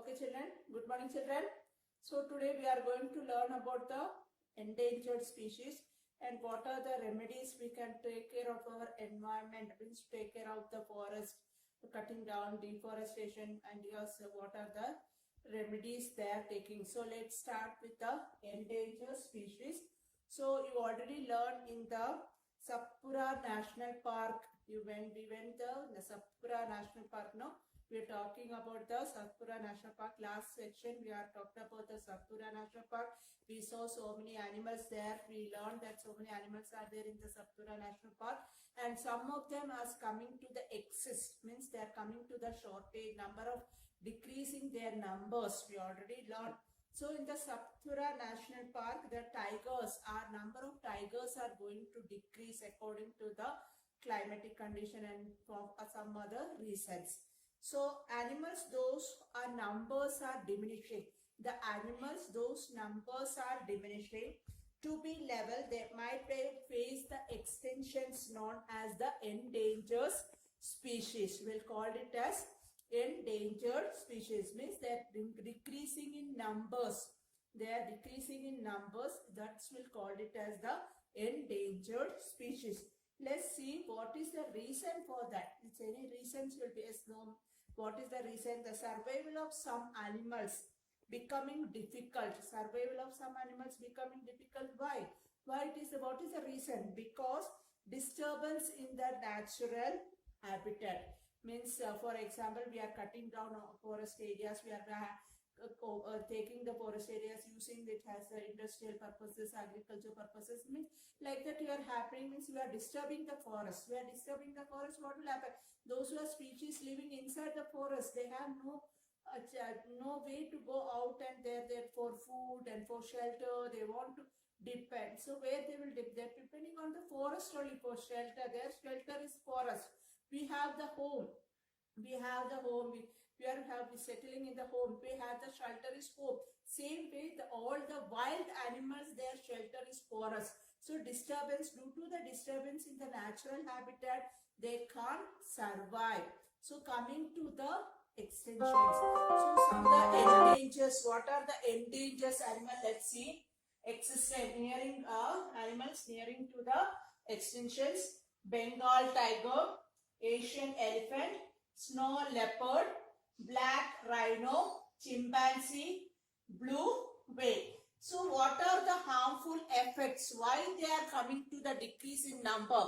Okay, children. Good morning, children. So today we are going to learn about the endangered species and what are the remedies we can take care of our environment, means take care of the forest, cutting down deforestation, and yes, what are the remedies they are taking. So let's start with the endangered species. So you already learned in the Satpura National Park. We went the Satpura National Park, no? We are talking about the Satpura National Park. Last section we are talked about the Satpura National Park. We saw so many animals there. We learned that so many animals are there in the Satpura National Park, and some of them are coming to the excess, means they are coming to the shortage, number of decreasing their numbers. We already learned. So in the Satpura National Park, the number of tigers are going to decrease according to the climatic condition and for some other reasons. So animals, those are numbers are diminishing. The animals, those numbers are diminishing. To be level, they might face the extinctions known as the endangered species. We'll call it as endangered species. Means they're decreasing in numbers. They are decreasing in numbers. That's we'll call it as the endangered species. Let's see what is the reason for that. It's any reasons will be as no. What is the reason? The survival of some animals becoming difficult. Survival of some animals becoming difficult. Why? What is the reason? Because disturbance in the natural habitat. Means for example, we are cutting down forest areas. We are taking the forest areas, using it as industrial purposes, agriculture purposes. Means like that you are happening, means you are disturbing the forest. We are disturbing the forest. What will happen? Those who are species living inside the forest, they have no way to go out, and they're there for food and for shelter. They want to depend. So where they will dip? They're depending on the forest only for shelter. Their shelter is forest. We have the home. We have the home. We are settling in the home. We have the shelter is home. Same way, all the wild animals, their shelter is forest. So disturbance, due to the disturbance in the natural habitat, they can't survive. So coming to the extinctions. So some of the endangers. What are the endangers animal? Let's see. Existent nearing animals nearing to the extinctions. Bengal tiger, Asian elephant, snow leopard, black rhino, chimpanzee, blue whale. So what are the harmful effects? Why they are coming to the decrease in number?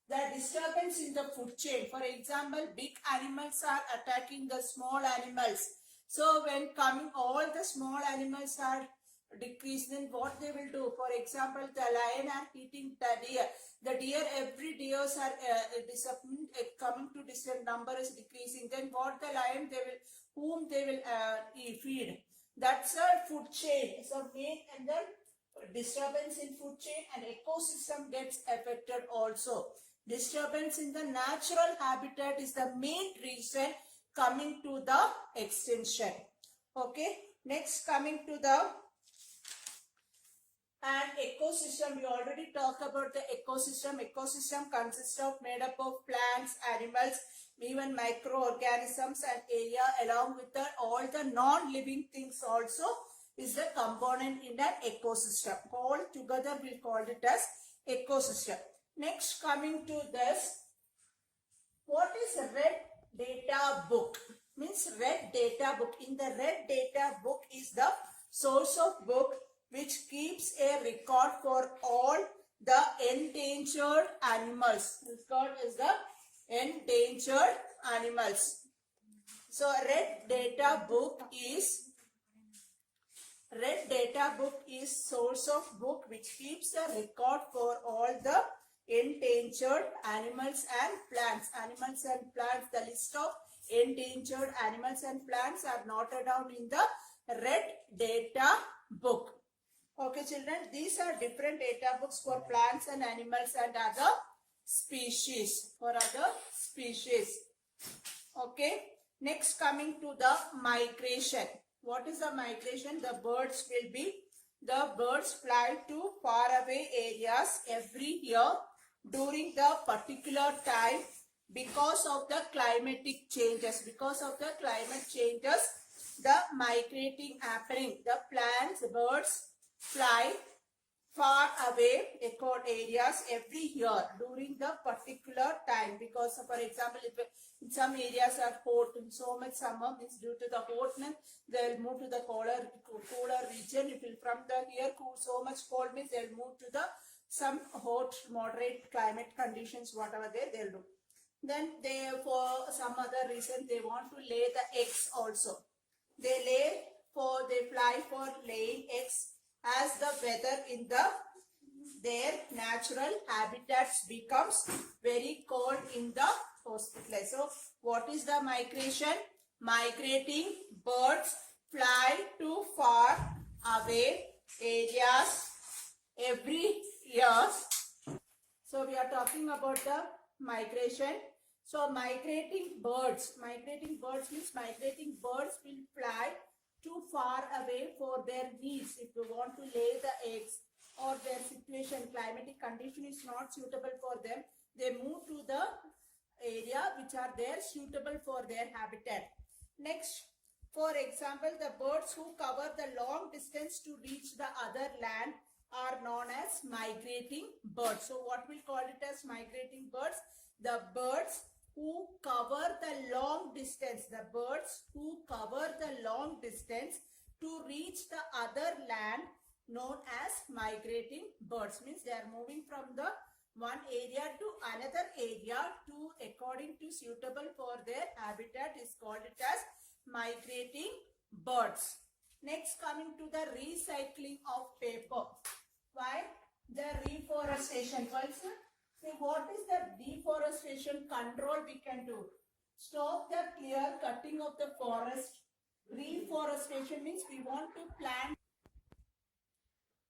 The disturbance in the food chain. For example, big animals are attacking the small animals. So when coming, all the small animals are decreased, then what they will do? For example, the lion are eating the deer. The deer, every deers are coming to distant number is decreasing. Then what the lion, whom they will feed? That's a food chain. So main, and then disturbance in food chain and ecosystem gets affected also. Disturbance in the natural habitat is the main reason coming to the extinction. Okay. Next, coming to the and ecosystem. We already talked about the ecosystem. Ecosystem consists of made up of plants, animals, even microorganisms and area, along with all the non-living things also is the component in an ecosystem. All together we call it as ecosystem. Next, coming to this, what is a red data book? Means red data book. In the red data book is the source of book which keeps a record for all the endangered animals. This called is the endangered animals. So red data book is source of book which keeps a record for all the endangered animals and plants. Animals and plants, the list of endangered animals and plants are noted down in the red data book. Okay, children, these are different data books for plants and animals and other species. Okay. Next, coming to the migration. What is the migration? The birds fly to faraway areas every year during the particular time because of the climatic changes. Because of the climate changes, the migrating happening. The plants, birds fly far away across areas every year during the particular time, because for example, if in some areas are hot, in so much summer means due to the hotness they'll move to the cooler region. If it from the here so much cold means they'll move to the some hot moderate climate conditions, whatever they'll do. Then they, for some other reason, they want to lay the eggs also. They fly for laying eggs as the weather in their natural habitats becomes very cold in the hospital. So what is the migration? Migrating birds fly to far away areas every year. So we are talking about the migration. So migrating birds means migrating birds will fly too far away for their needs. If you want to lay the eggs or their situation, climatic condition is not suitable for them, they move to the area which are there suitable for their habitat. Next, for example, the birds who cover the long distance to reach the other land are known as migrating birds. So what we call it as migrating birds? The birds who cover the long distance, the birds who cover the long distance to reach the other land, known as migrating birds. Means they are moving from the one area to another area to according to suitable for their habitat, is called it as migrating birds. Next, coming to the recycling of paper. Why? The reforestation. Also, see, what is the deforestation control we can do? Stop the clear cutting of the forest. Reforestation means we want to plant.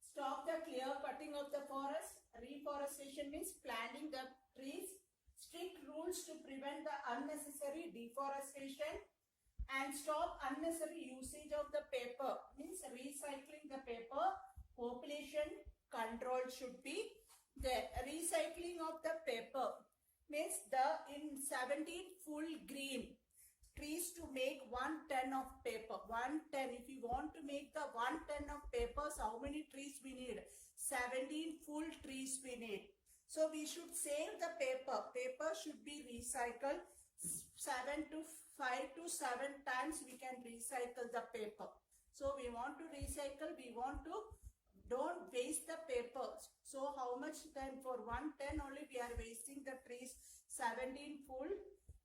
Stop the clear cutting of the forest. Reforestation means planting the trees. Strict rules to prevent the unnecessary deforestation. And stop unnecessary usage of the paper. Means recycling the paper. Population control should be there. Recycling of the paper means in 17 full green trees to make 1 ton of paper. 1 ton. If you want to make the 1 ton of papers, how many trees we need? 17 full trees we need. So we should save the paper. Paper should be recycled 5 to 7 times we can recycle the paper. So we want to recycle, we want to don't waste the papers. So how much then for 1 ton only we are wasting the trees? 17 full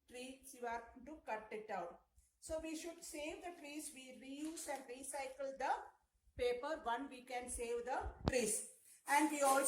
trees you are to cut it out. So we should save the trees. We reuse and recycle the paper. One, we can save the trees. And we are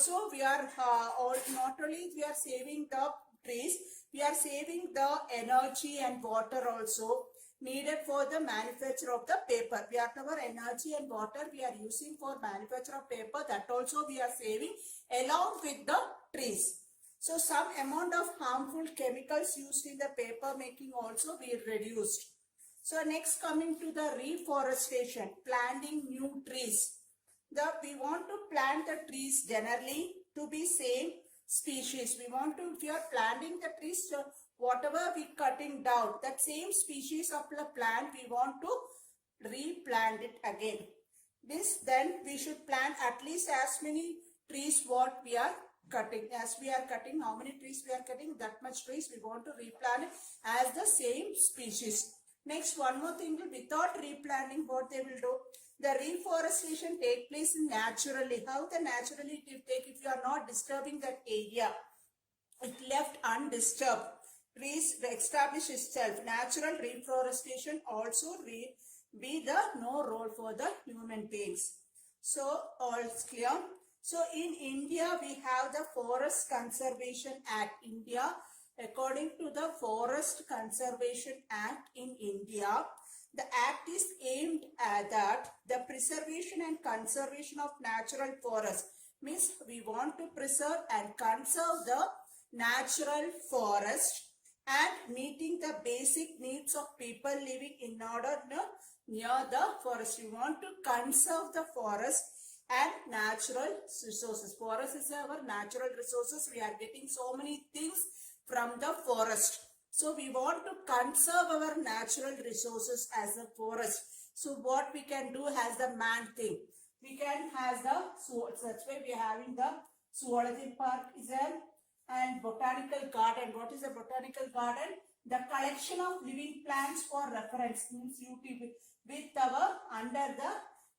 not only we are saving the trees, we are saving the energy and water also needed for the manufacture of the paper. Whatever energy and water we are using for manufacture of paper, that also we are saving along with the trees. So some amount of harmful chemicals used in the paper making also be reduced. So next, coming to the reforestation, planting new trees. We want to plant the trees generally to be same species. We want to, if you are planting the trees, so whatever we cutting down, that same species of the plant, we want to replant it again. Then we should plant at least as many trees what we are cutting. As we are cutting, how many trees we are cutting, that much trees we want to replant it as the same species. Next, one more thing, without replanting, what they will do? The reforestation take place naturally. How the naturally it will take if you are not disturbing that area? It left undisturbed. Trees establish itself. Natural reforestation also be the no role for the human beings. So all is clear. So in India we have the Forest Conservation Act. India, according to the Forest Conservation Act in India, the act is aimed at that the preservation and conservation of natural forests. Means we want to preserve and conserve the natural forest and meeting the basic needs of people living in order near the forest. We want to conserve the forest and natural resources. Forest is our natural resources. We are getting so many things from the forest. So we want to conserve our natural resources as a forest. So what we can do as the man thing, we can have the, so that's why we are having the zoology park is there, and botanical garden. What is a botanical garden? The collection of living plants for reference, means with our under the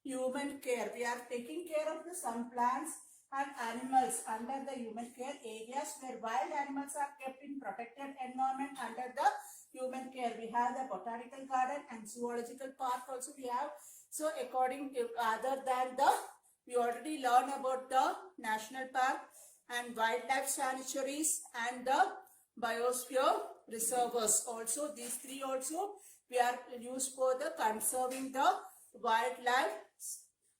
human care. We are taking care of the some plants and animals under the human care areas where wild animals are kept in protected environment under the human care. We have the botanical garden and zoological park also we have. So according to other than the, we already learned about the national park and wildlife sanctuaries and the biosphere reservoirs. Also these three also we are used for the conserving the wildlife,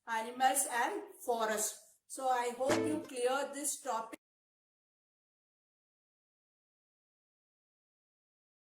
animals and forest. So I hope you clear this topic.